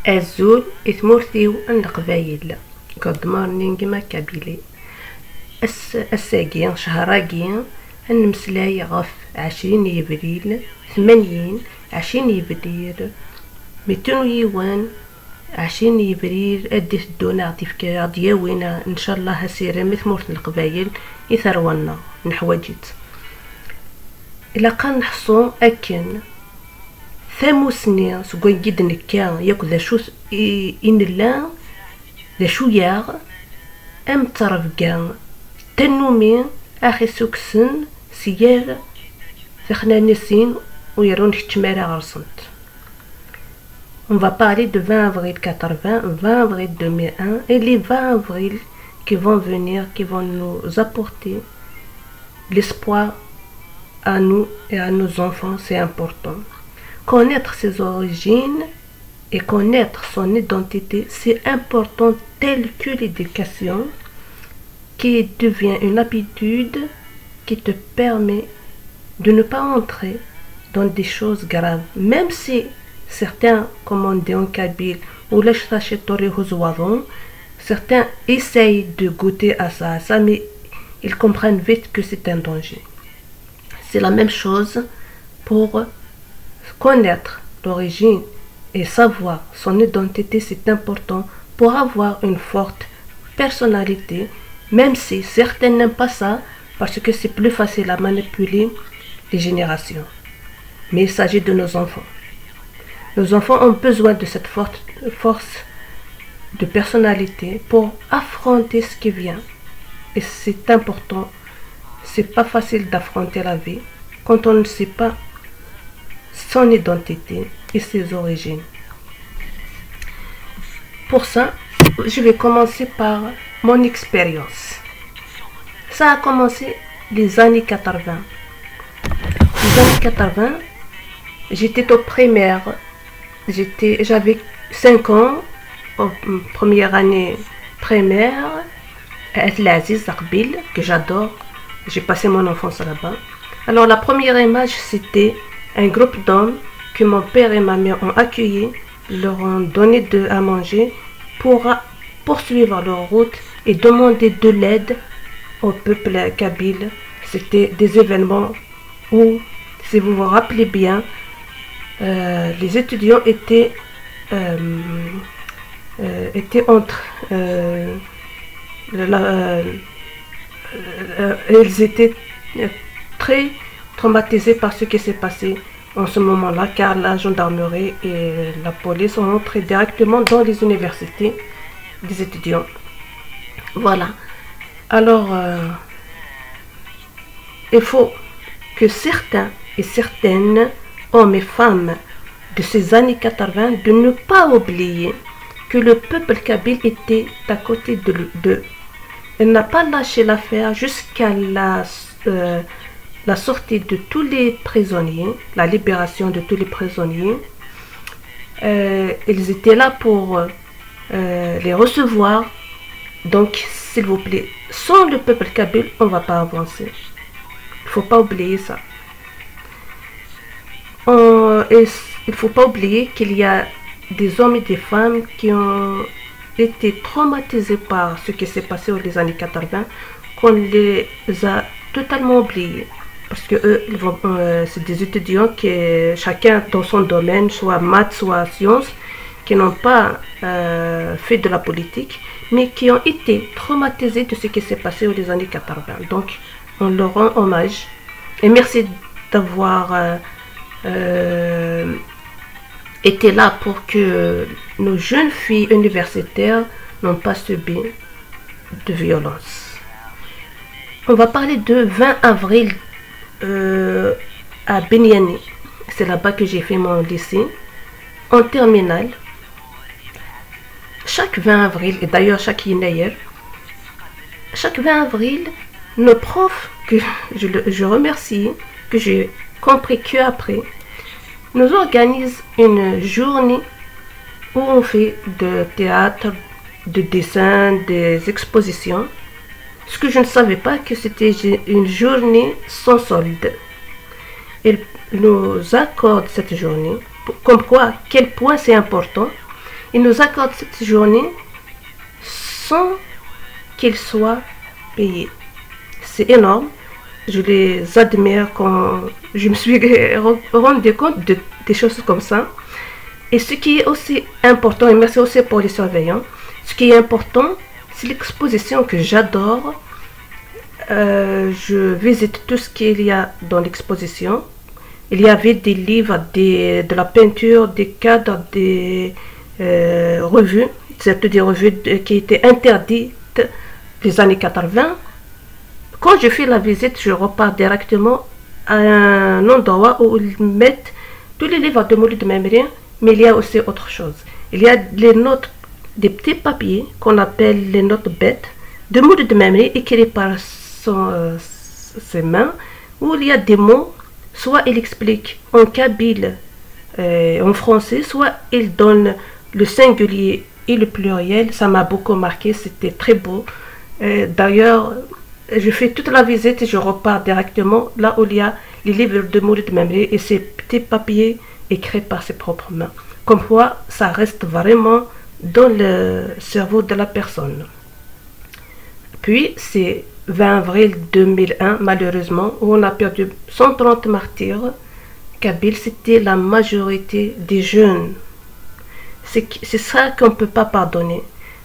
Azul ithmurtiw n Leqbayel. Good morning ma Kabili. Assagi شهراقي نمسلاي غف 20 يبريل 80 20 يبريل 201 20 يبريل أدي الدونا تفكير دياوينا إن شاء الله هسيرة مثمورت القبايل يثرونا نحواجت إلا قال نحصو أكن ثاموسني سكوين جد نكا ياكو ذا شو إن لا ذا شو ياغ أم ترفقا تنومي أخي سوكسن سيار ثخنا نسين ويرون كتمارا غرسنت. On va parler de 20 avril 80, 20 avril 2001 et les 20 avril qui vont venir, qui vont nous apporter l'espoir à nous et à nos enfants, c'est important. Connaître ses origines et connaître son identité, c'est important tel que l'éducation qui devient une habitude qui te permet de ne pas entrer dans des choses graves, même si certains, comme on dit en kabyle, ou certains essayent de goûter à ça, mais ils comprennent vite que c'est un danger. C'est la même chose pour connaître l'origine et savoir son identité, c'est important pour avoir une forte personnalité, même si certains n'aiment pas ça, parce que c'est plus facile à manipuler les générations. Mais il s'agit de nos enfants. Nos enfants ont besoin de cette force de personnalité pour affronter ce qui vient. Et c'est important. C'est pas facile d'affronter la vie quand on ne sait pas son identité et ses origines. Pour ça, je vais commencer par mon expérience. Ça a commencé les années 80. Les années 80, j'étais au primaire. J'avais 5 ans, première année primaire, à L'Aziz Arbil, que j'adore. J'ai passé mon enfance là-bas. Alors la première image, c'était un groupe d'hommes que mon père et ma mère ont accueillis, leur ont donné à manger pour poursuivre leur route et demander de l'aide au peuple kabyle. C'était des événements où, si vous vous rappelez bien, les étudiants étaient entre ils étaient très traumatisés par ce qui s'est passé en ce moment-là, car la gendarmerie et la police sont entrés directement dans les universités des étudiants. Voilà. Alors, il faut que certains et certaines hommes et femmes de ces années 80 de ne pas oublier que le peuple kabyle était à côté d'eux. Il n'a pas lâché l'affaire jusqu'à la sortie de tous les prisonniers, la libération de tous les prisonniers. Ils étaient là pour les recevoir. Donc, s'il vous plaît, sans le peuple kabyle, on ne va pas avancer. Il ne faut pas oublier ça. Et il ne faut pas oublier qu'il y a des hommes et des femmes qui ont été traumatisés par ce qui s'est passé dans les années 80, qu'on les a totalement oubliés. Parce que eux, c'est des étudiants qui, chacun dans son domaine, soit maths, soit sciences, qui n'ont pas fait de la politique, mais qui ont été traumatisés de ce qui s'est passé dans les années 80. Donc, on leur rend hommage. Et merci d'avoir été là pour que nos jeunes filles universitaires n'ont pas subi de violence. On va parler de 20 avril à Beniani. C'est là-bas que j'ai fait mon lycée, en terminale. Chaque 20 avril, et d'ailleurs chaque Yinayer, chaque 20 avril, nos profs, que je remercie, que j'ai compris qu'après, nous organisent une journée où on fait de théâtre, de dessin, des expositions. Ce que je ne savais pas, que c'était une journée sans solde. Ils nous accordent cette journée, comme quoi, quel point c'est important. Ils nous accordent cette journée sans qu'ils soient payés. C'est énorme. Je les admire quand je me suis rendu compte des choses comme ça. Et ce qui est aussi important, et merci aussi pour les surveillants, ce qui est important, c'est l'exposition que j'adore. Je visite tout ce qu'il y a dans l'exposition. Il y avait des livres, de la peinture, des cadres, des revues, c'est des revues qui étaient interdites les années 80. Quand je fais la visite, je repars directement à un endroit où ils mettent tous les livres de Mouloud Memri, mais il y a aussi autre chose. Il y a les notes, des petits papiers qu'on appelle les notes bêtes de Mouloud Memri, écrits par ses mains, où il y a des mots, soit il explique en kabyle, en français, soit il donne le singulier et le pluriel. Ça m'a beaucoup marqué, c'était très beau. D'ailleurs, je fais toute la visite et je repars directement là où il y a les livres de Mouloud Memri et ces petits papiers écrits par ses propres mains. Comme quoi, ça reste vraiment dans le cerveau de la personne. Puis, c'est 20 avril 2001, malheureusement, où on a perdu 130 martyrs. Kabyle, c'était la majorité des jeunes. C'est ça qu'on ne peut pas pardonner.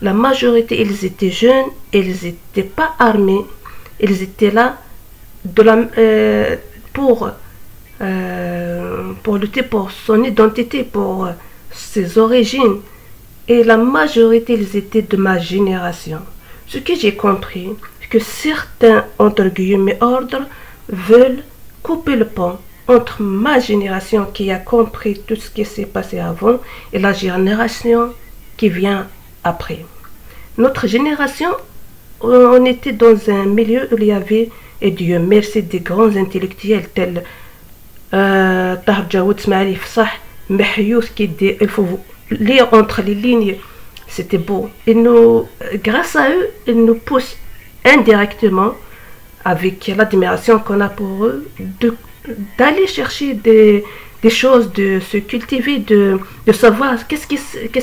La majorité, ils étaient jeunes, ils n'étaient pas armés, ils étaient là pour lutter pour son identité, pour ses origines. Et la majorité, ils étaient de ma génération. Ce que j'ai compris, c'est que certains, entre guillemets, ordres veulent couper le pont entre ma génération qui a compris tout ce qui s'est passé avant et la génération qui vient après. Notre génération, on était dans un milieu où il y avait, et Dieu merci, des grands intellectuels tels Tahar Djaoud, Smaili Fsah, Mehyous, qui dit il faut lire entre les lignes. C'était beau. Et nous, grâce à eux, ils nous poussent indirectement, avec l'admiration qu'on a pour eux, d'aller chercher des choses, de se cultiver, de savoir qu'est-ce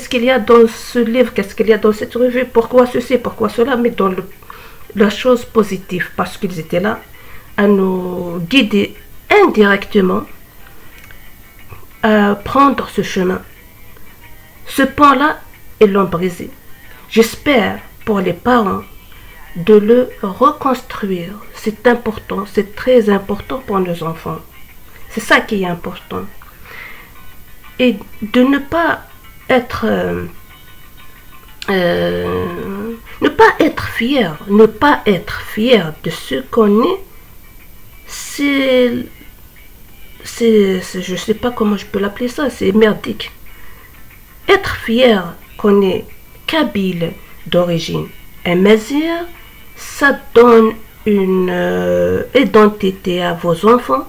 qu'il y a dans ce livre, qu'est-ce qu'il y a dans cette revue, pourquoi ceci, pourquoi cela, mais dans la chose positive, parce qu'ils étaient là à nous guider indirectement à prendre ce chemin. Ce pont-là, ils l'ont brisé. J'espère pour les parents de le reconstruire. C'est important, c'est très important pour nos enfants. C'est ça qui est important. Et de ne pas être fier, de ce qu'on est. Je sais pas comment je peux l'appeler ça, c'est merdique. Être fier qu'on est kabyle d'origine amazigh, ça donne une identité à vos enfants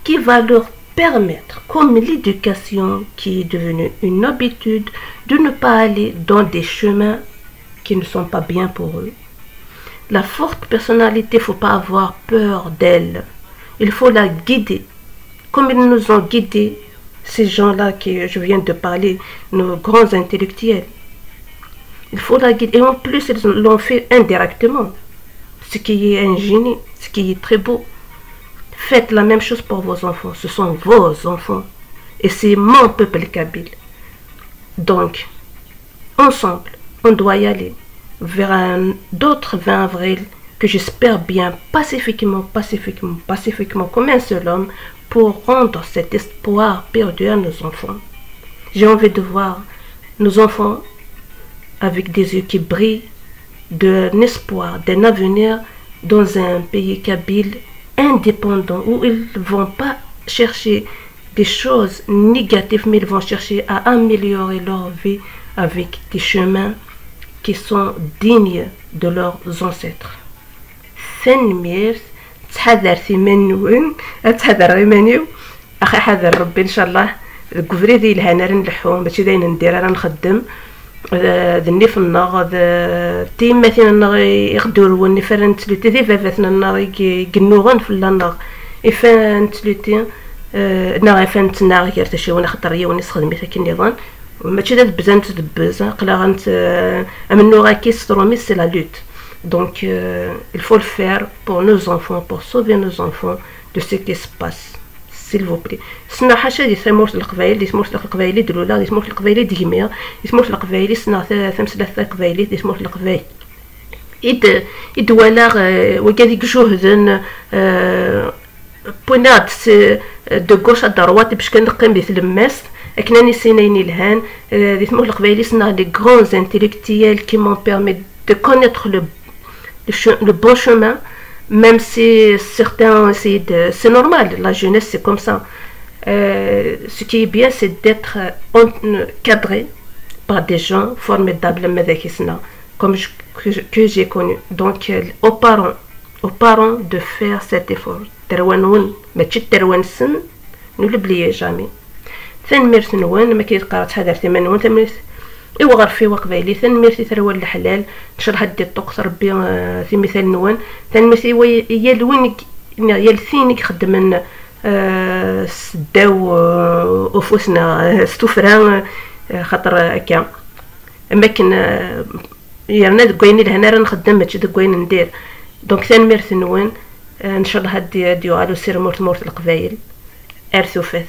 qui va leur permettre, comme l'éducation qui est devenue une habitude, de ne pas aller dans des chemins qui ne sont pas bien pour eux. La forte personnalité, il ne faut pas avoir peur d'elle. Il faut la guider. Comme ils nous ont guidés, ces gens-là que je viens de parler, nos grands intellectuels. Il faut la guider. Et en plus, ils l'ont fait indirectement. Ce qui est un génie, ce qui est très beau. Faites la même chose pour vos enfants. Ce sont vos enfants. Et c'est mon peuple kabyle. Donc, ensemble, on doit y aller vers d'autres 20 avril que j'espère bien pacifiquement, comme un seul homme, pour rendre cet espoir perdu à nos enfants. J'ai envie de voir nos enfants avec des yeux qui brillent, d'un espoir, d'un avenir dans un pays kabyle indépendant où ils ne vont pas chercher des choses négatives, mais ils vont chercher à améliorer leur vie avec des chemins qui sont dignes de leurs ancêtres. تحذر ثمانوين تحذر غيمانيو اخي حذر ربي ان شاء الله الكفري ديال الهنا نلحو ماشي داين ندير راه نخدم ذني في النار تي مثلا يغدور وني فرن تلوتي دي فافاتنا النار يقنوغن في النار افان تلوتي نار افان تنار غير تشي وانا خطر يا وني خدمتها كي نظام ماشي تدبز تدبز قلا غنت امنو غاكي سترومي سي لا لوت. Donc il faut le faire pour nos enfants, pour sauver nos enfants de ce qui se passe, s'il vous plaît. سنا حاشا دي ثمورت القبايل، دي ثمورت القبايل دلولا، دي ثمورت القبايل ديمير، دي ثمورت القبايل سنا ثمثلاث القبايل، دي ثمورت القبايل إد ولا وكادي جهدن بونات دو غوش ادروات باش كنقيم دي تلماس اكناني سينين الهان دي ثمور القبايلي سنا لي غرانز انتيليكتيال كي مون بيرمي دو كونيتر le bon chemin, même si certains essayent de... C'est normal, la jeunesse c'est comme ça. Ce qui est bien, c'est d'être cadré par des gens formidables, comme que j'ai connu. Donc, aux parents de faire cet effort. Ne l'oubliez jamais. ثانميرث نوان ما كيتقرا تحضر ثمن نوان ثانميرث ايوا غرفي وقبايلي ثانميرثي ثروال الحلال نشرح دي الطقس ربي في مثال نوان ثانميرثي هي لوين يا الثين كيخدمن سداو وفوسنا ستوفران خاطر هكا اماكن يرنا دكويني لهنا راه نخدم ماشي دكوين ندير. دونك ثانميرث نوان نشرح ديالو سير مورت القبايل ارثو فاث.